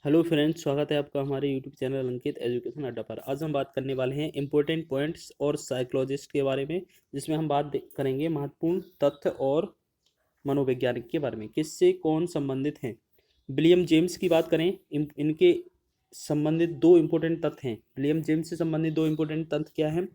Hello friends, स्वागत है आपका हमारे यूट्यूब चैनल अंकित एजुकेशन अड्डा पर। आज हम बात करने वाले हैं इंपॉर्टेंट पॉइंट्स और साइकोलॉजिस्ट के बारे में, जिसमें हम बात करेंगे महत्वपूर्ण तथ्य और मनोवैज्ञानिक के बारे में, किससे कौन संबंधित हैं। विलियम जेम्स की बात करें, इनके संबंधित दो इम्पोर्टेंट तथ्य हैं। विलियम जेम्स से संबंधित दो इम्पोर्टेंट तथ्य क्या हैं?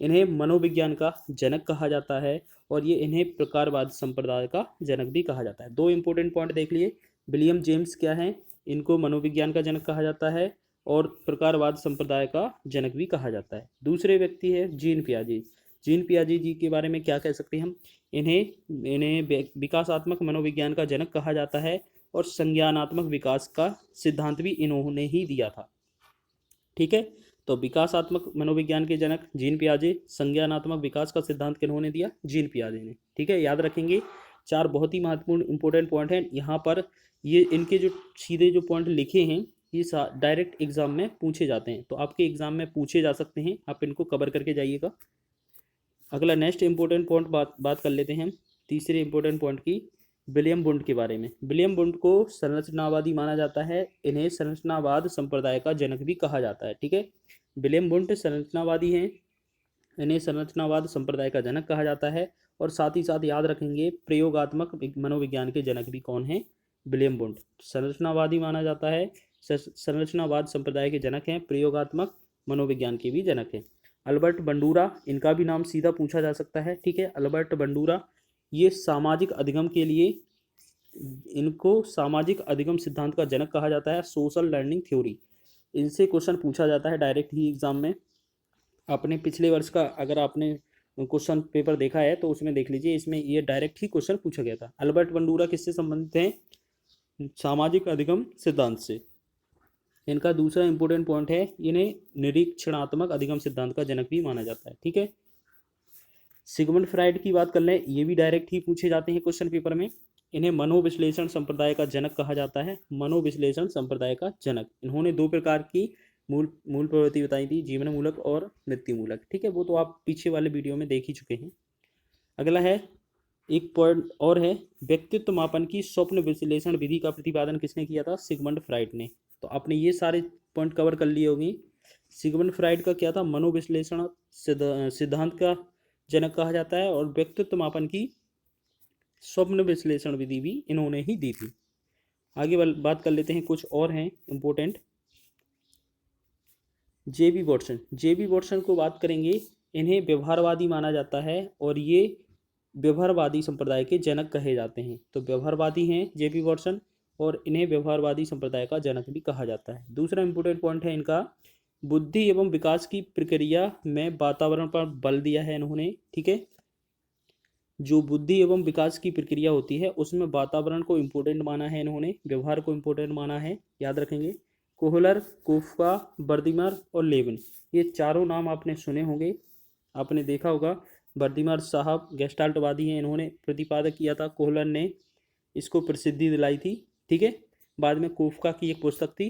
इन्हें मनोविज्ञान का जनक कहा जाता है और ये इन्हें प्रकारवाद संप्रदाय का जनक भी कहा जाता है। दो इम्पोर्टेंट पॉइंट देख लिए। विलियम जेम्स क्या है? इनको मनोविज्ञान का जनक कहा जाता है और प्रकारवाद संप्रदाय का जनक भी कहा जाता है। दूसरे व्यक्ति है जीन पियाजे। जीन पियाजे जी के बारे में क्या कह सकते हैं हम? इन्हें इन्हें विकासात्मक मनोविज्ञान का जनक कहा जाता है और संज्ञानात्मक विकास का सिद्धांत भी इन्होंने ही दिया था। ठीक है, तो विकासात्मक मनोविज्ञान के जनक जीन पियाजे, संज्ञानात्मक विकास का सिद्धांत किन्होंने दिया? जीन पियाजे ने। ठीक है, याद रखेंगे। चार बहुत ही महत्वपूर्ण इंपॉर्टेंट पॉइंट हैं यहाँ पर। ये इनके जो सीधे जो पॉइंट लिखे हैं ये डायरेक्ट एग्जाम में पूछे जाते हैं, तो आपके एग्जाम में पूछे जा सकते हैं, आप इनको कवर करके जाइएगा। अगला नेक्स्ट इंपॉर्टेंट पॉइंट बात कर लेते हैं हम तीसरे इंपॉर्टेंट पॉइंट की, विलियम वुंड के बारे में। विलियम वुंड को संरचनावादी माना जाता है, इन्हें संरचनावाद संप्रदाय का जनक भी कहा जाता है। ठीक है, विलियम वुंड संरचनावादी हैं, इन्हें संरचनावाद संप्रदाय का जनक कहा जाता है। और साथ ही साथ याद रखेंगे, प्रयोगात्मक मनोविज्ञान के जनक भी कौन हैं? William wound. संरचनावादी माना जाता है, संरचनावाद संप्रदाय के जनक हैं, प्रयोगात्मक मनोविज्ञान के भी जनक हैं। अल्बर्ट बंडूरा, इनका भी नाम सीधा पूछा जा सकता है। ठीक है, अल्बर्ट बंडूरा, ये सामाजिक अधिगम के लिए, इनको सामाजिक अधिगम सिद्धांत का जनक कहा जाता है, सोशल लर्निंग थ्योरी। इनसे क्वेश्चन पूछा जाता है डायरेक्ट ही एग्जाम में। अपने पिछले वर्ष का अगर आपने क्वेश्चन पेपर देखा है तो उसमें देख लीजिए, इसमें ये डायरेक्ट ही क्वेश्चन पूछा गया था। अल्बर्ट बंडूरा किससे संबंधित हैं? सामाजिक अधिगम सिद्धांत से। इनका दूसरा इंपॉर्टेंट पॉइंट है, इन्हें निरीक्षणात्मक अधिगम सिद्धांत का जनक भी माना जाता है। ठीक है, सिगमंड फ्राइड की बात कर लें, ये भी डायरेक्ट ही पूछे जाते हैं क्वेश्चन पेपर में। इन्हें मनोविश्लेषण संप्रदाय का जनक कहा जाता है, मनोविश्लेषण संप्रदाय का जनक। इन्होंने दो प्रकार की मूल मूल प्रवृत्ति बताई थी, जीवन मूलक और मृत्यु मूलक। ठीक है, वो तो आप पीछे वाले वीडियो में देख ही चुके हैं। अगला है, एक पॉइंट और है, व्यक्तित्व मापन की स्वप्न विश्लेषण विधि का प्रतिपादन किसने किया था? सिगमंड फ्राइड ने। तो आपने ये सारे पॉइंट कवर कर लिए होंगे। सिगमंड फ्राइड का क्या था? मनोविश्लेषण सिद्धांत का जनक कहा जाता है और व्यक्तित्व मापन की स्वप्न विश्लेषण विधि भी इन्होंने ही दी थी। आगे बात कर लेते हैं, कुछ और हैं इंपॉर्टेंट। जेबी वॉटसन, जेबी वॉटसन को बात करेंगे, इन्हें व्यवहारवादी माना जाता है और ये व्यवहारवादी संप्रदाय के जनक कहे जाते हैं। तो व्यवहारवादी हैं जेबी वॉटसन और इन्हें व्यवहारवादी संप्रदाय का जनक भी कहा जाता है। दूसरा इंपॉर्टेंट पॉइंट है इनका, बुद्धि एवं विकास की प्रक्रिया में वातावरण पर बल दिया है इन्होंने। ठीक है, जो बुद्धि एवं विकास की प्रक्रिया होती है उसमें वातावरण को इम्पोर्टेंट माना है इन्होंने, व्यवहार को इम्पोर्टेंट माना है। याद रखेंगे, कोहलर, कोफ्का, बर्दिमर और लेविन, ये चारों नाम आपने सुने होंगे, आपने देखा होगा। बर्दिमर साहब गेस्टाल्टवादी हैं, इन्होंने प्रतिपादक किया था, कोहलर ने इसको प्रसिद्धि दिलाई थी। ठीक है, बाद में कोफ्का की एक पुस्तक थी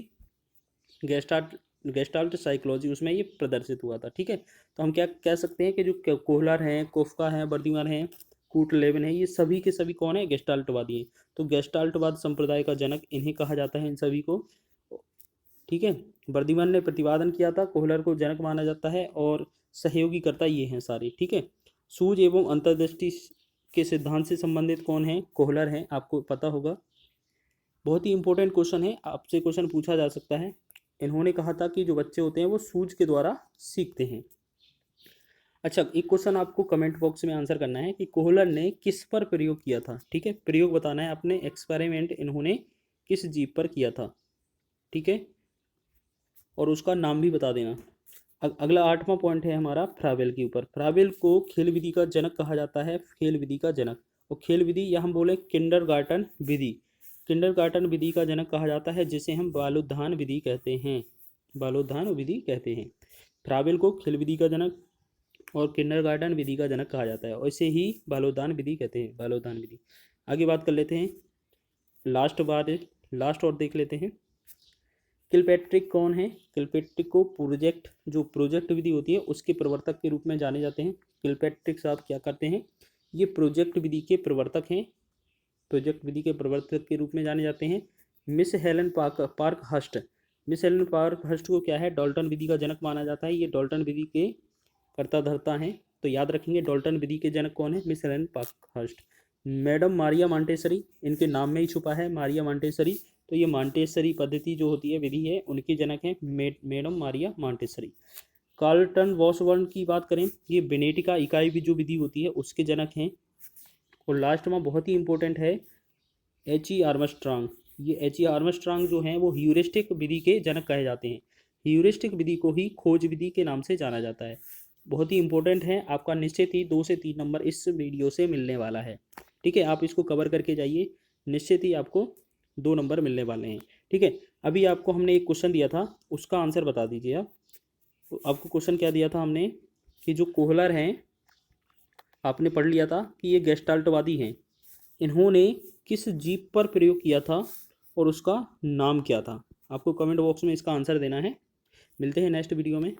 गेस्टाल्ट साइकोलॉजी, उसमें ये प्रदर्शित हुआ था। ठीक है, तो हम क्या कह सकते हैं कि जो कोहलर हैं, कोफ्का हैं, बर्दिमर हैं, कूट लेविन है, ये सभी के सभी कौन है? गेस्टाल्टवादी हैं। तो गेस्टाल्टवाद संप्रदाय का जनक इन्हें कहा जाता है, इन सभी को। ठीक है, बर्दिमर ने प्रतिपादन किया था, कोहलर को जनक माना जाता है और सहयोगी करता ये हैं सारे। ठीक है, सूझ एवं अंतर्दृष्टि के सिद्धांत से संबंधित कौन है? कोहलर हैं, आपको पता होगा। बहुत ही इंपॉर्टेंट क्वेश्चन है, आपसे क्वेश्चन पूछा जा सकता है। इन्होंने कहा था कि जो बच्चे होते हैं वो सूझ के द्वारा सीखते हैं। अच्छा, एक क्वेश्चन आपको कमेंट बॉक्स में आंसर करना है कि कोहलर ने किस पर प्रयोग किया था। ठीक है, प्रयोग बताना है आपने, एक्सपेरिमेंट इन्होंने किस जीव पर किया था। ठीक है, और उसका नाम भी बता देना। अगला 8वां पॉइंट है हमारा फ्राबेल के ऊपर। फ्राबेल को खेल विधि का जनक कहा जाता है, खेल विधि का जनक। और खेल विधि या हम बोले किंडरगार्टन विधि, किंडरगार्टन विधि का जनक कहा जाता है, जिसे हम बालोद्धान विधि कहते हैं, बालोद्धान विधि कहते हैं। फ्राबेल को खेल विधि का जनक और किंडरगार्टन विधि का जनक कहा जाता है और इसे ही बालोद्धान विधि कहते हैं, बालोद्धान विधि। आगे बात कर लेते हैं, लास्ट और देख लेते हैं। किलपैट्रिक कौन है? किलपैट्रिक को प्रोजेक्ट विधि होती है उसके प्रवर्तक के रूप में जाने जाते हैं। किलपैट्रिक साहब क्या करते हैं? ये प्रोजेक्ट विधि के प्रवर्तक हैं, प्रोजेक्ट विधि के प्रवर्तक के रूप में जाने जाते हैं। Miss Helen park हस्ट। Miss Helen park हस्ट को क्या है, डाल्टन विधि का जनक माना जाता है। ये डाल्टन विधि के कर्ता धर्ता हैं, तो याद रखेंगे डाल्टन विधि के जनक कौन है, miss Helen park हस्ट। Madam Maria Montessori, इनके नाम में ही छुपा है मारिया मॉन्टेसरी, तो ये मॉन्टेसरी पद्धति जो होती है, विधि है, उनके जनक हैं मैडम मारिया मॉन्टेसरी। कार्लटन वॉसबर्न की बात करें, ये बेनेटिका इकाई भी जो विधि होती है उसके जनक हैं। और लास्ट में बहुत ही इंपॉर्टेंट है H.E. आर्मस्ट्रांग। ये H.E. आर्मस्ट्रांग जो हैं वो ह्यूरिस्टिक विधि के जनक कहे जाते हैं। ह्यूरिस्टिक विधि को ही खोज विधि के नाम से जाना जाता है। बहुत ही इंपॉर्टेंट है, आपका निश्चित ही 2 से 3 नंबर इस वीडियो से मिलने वाला है। ठीक है, आप इसको कवर करके जाइए, निश्चित ही आपको 2 नंबर मिलने वाले हैं। ठीक है, अभी आपको हमने एक क्वेश्चन दिया था, उसका आंसर बता दीजिए आप। तो आपको क्वेश्चन क्या दिया था हमने, कि जो कोहलर हैं, आपने पढ़ लिया था कि ये गेस्टाल्टवादी हैं, इन्होंने किस जीव पर प्रयोग किया था और उसका नाम क्या था। आपको कमेंट बॉक्स में इसका आंसर देना है। मिलते हैं नेक्स्ट वीडियो में।